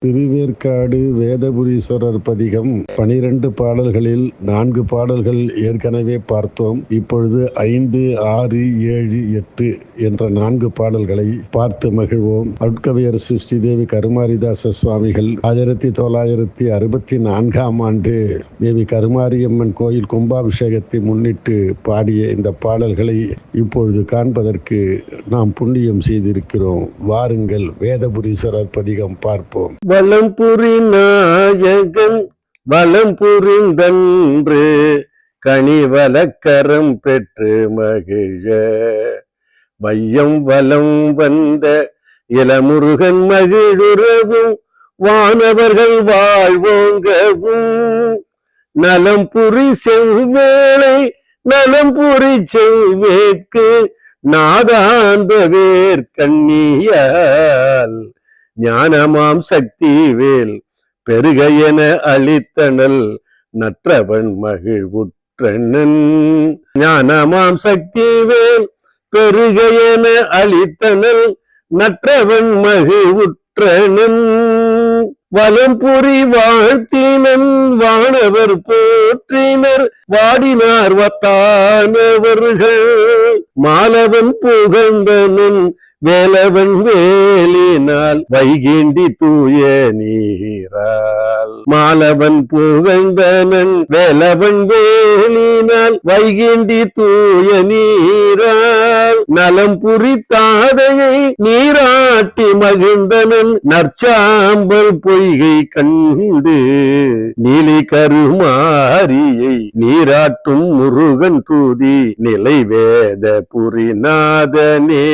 திருவேற்காடு வேதபுரீஸ்வரர் பதிகம் 12 பாடல்களில் 4 பாடல்கள் ஏற்கனவே பார்த்தோம். இப்பொழுது 5, 6, 7, 8 என்ற 4 பாடல்களை பார்த்து மகிழ்வோம். அருட்கவியர் ஸ்ரீதேவி கருமாரிதாச சுவாமிகள் 1964ஆம் ஆண்டு தேவி கருமாரியம்மன் கோயில் கும்பாபிஷேகத்தை முன்னிட்டு பாடிய இந்த பாடல்களை இப்பொழுது காண்பதற்கு நாம் புண்ணியம் செய்திருக்கிறோம். வாருங்கள், வேதபுரீஸ்வரர் பதிகம் பார்ப்போம். வலம்புரி நாயகன் வலம் புரிந்தன்று கனிவலக்கரம் பெற்று மகிழ வையம் வலம் வந்த இளமுருகன் மகிழுறவும் வானவர்கள் வாழ்வோங்கவும் நலம்புரி செவ்வேளை நலம்புரி செவ்வேற்கு நாதாந்த வேர்க்கண்ணியால் ஞானமாம் சக்தி வேல் பெருக என அளித்தனல் நற்றவன் மகிழ்வுற்றனன். ஞானமாம் சக்தி வேல் பெருக என அளித்தனல் நற்றவன் மகிழ்வுற்றனன். வலம்புரி வாழ்த்தினன் வானவர் போற்றினர் வாடினார் வத்தானவர்கள் மாலவன் புகழ்ந்தனன் வேலவன் வேலினால் வைகிண்டி தூய நீரால். மாலவன் புகழ்ந்தனன் வேலவன் வேலினால் வைகிண்டி தூய நீரால். நலம்புரி தாதையை நீராட்டி மகிழ்ந்தனன் நற்சாம்பல் பொய்கை கண்டு நீலி கருமாரியை நீராட்டும் முருகன் தூதி நிலை வேத புரிநாதனே.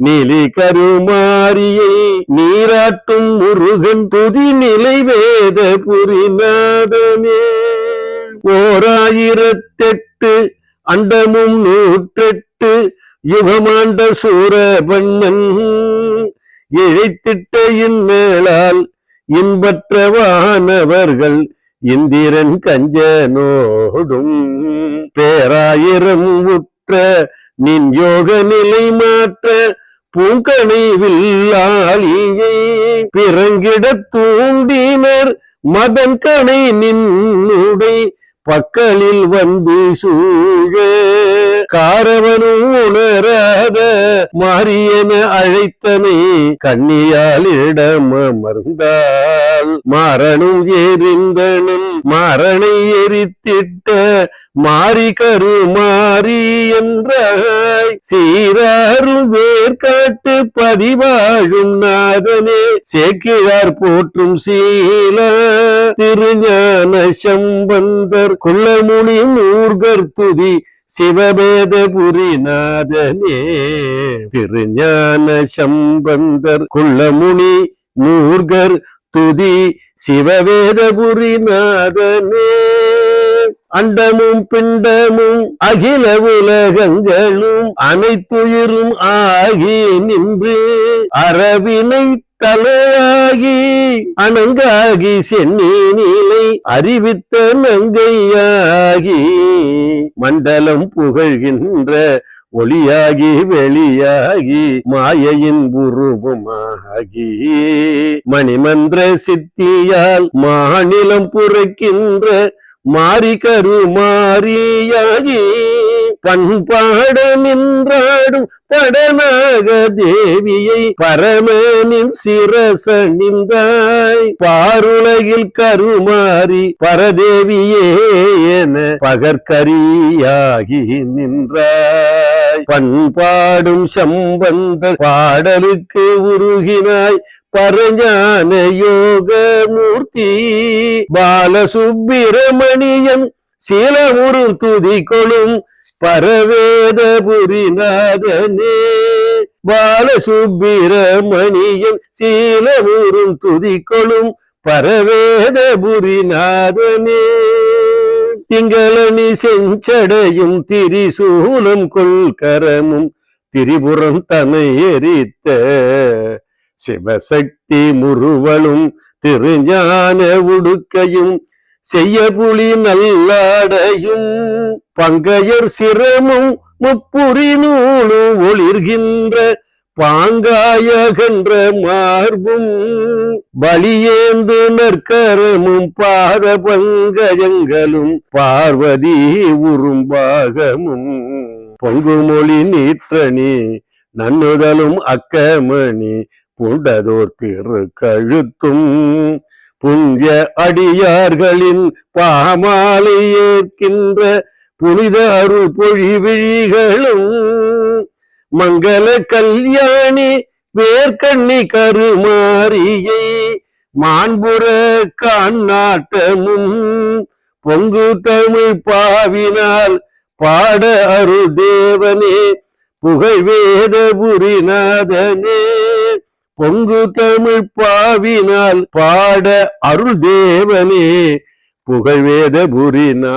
நீலி கருமாரியை நீராட்டும் முருகன் துதி நிலை வேத புரிநாதனே. 1008 அண்டமும் 108 யுகமாண்ட சூரபண்ணன் இழைத்திட்ட இன்மேளால் இன்பற்றவானவர்கள் இந்திரன் கஞ்சனோடும் பேராயிரம் உற்ற நின் யோக நிலை மாற்ற பூங்கனை வில்லாளியை பிறங்கிட தூண்டினர் மதன் கனை நின்னுடை பக்கலில் வந்து சூழ காரவனும் உணராத மாரியன அழைத்தனை கண்ணியால் இடமர்ந்தால் மாறனும் எரிந்தனும் மாறனை எரித்திட்ட மாறி கருமாறி என்றாய் சீராரும் வேர்காட்டு பதிவாழும் நாதனே. சேக்கிழார் போற்றும் சீல திருஞான சம்பந்தர் குள்ளமுனி மூர்கர் துதி சிவபேத புரிநாதனே. திருஞான சம்பந்தர் குள்ளமுனி மூர்கர் துதி சிவவேத புரிநாதனே. அண்டமும் பிண்டமும் அகில உலகங்களும் அனைத்துயிரும் ஆகி நின்று அரவினை தலையாகி அணங்காகி சென்னி நிலை அறிவித்த நங்கையாகி மண்டலம் புகழ்கின்ற ஒளியாகி வெளியாகி மாயையின் உருவமாகி மணிமந்திர சித்தியால் மாநிலம் புரைக்கின்ற மாறி கருமாரியாகி பண்பாட நின்றாடும் படநாக தேவியை பரமனின் சிரசணிந்தாய் பாருலகில் கருமாறி பரதேவியே என பகற்கரியாகி நின்றாய். பண்பாடும் சம்பந்த பாடலுக்கு உருகினாய் பரஞான யோக மூர்த்தி பாலசுப்பிரமணியன் சீலமுரு துதி கொளும் பரவேத புரிநாதனே. பாலசுப்பிரமணியன் சீலமுரும் துதி கொளும் பரவேத புரிநாதனே. திங்களனி செஞ்சடையும் திரிசூலம் கொள்கரமும் திரிபுரம் தனை எரித்த சிவசக்தி முருவலும் திருஞான உடுக்கையும் செய்ய புலி நல்லாடையும் பங்கையர் சிரமும் முப்புரி நூலும் ஒளிர்கின்ற பாங்காயகன்ற மார்பும் பலியேந்து நற்கரமும் பாத பங்கஜங்களும் பார்வதி உரும்பாகமும் பொங்குமொழி நீற்றணி நன்னுதலும் அக்கமணி புண்டதோர் திரு கழுத்தும் புண்ணிய அடியார்களின் பாமாலை ஏற்கின்ற புனித அருள் பொழிவிழிகளும் மங்கள கல்யாணி வேர்க்கண்ணி கருமாரியை மாண்புற காநாட்டமும் பொங்கு தமிழ் பாவினால் பாட அருள் தேவனே புகழ் வேதபுரிநாதனே பொங்கு தமிழ் பாவினால் பாட அருள் தேவனே புகழ் வேதபுரிநாதனே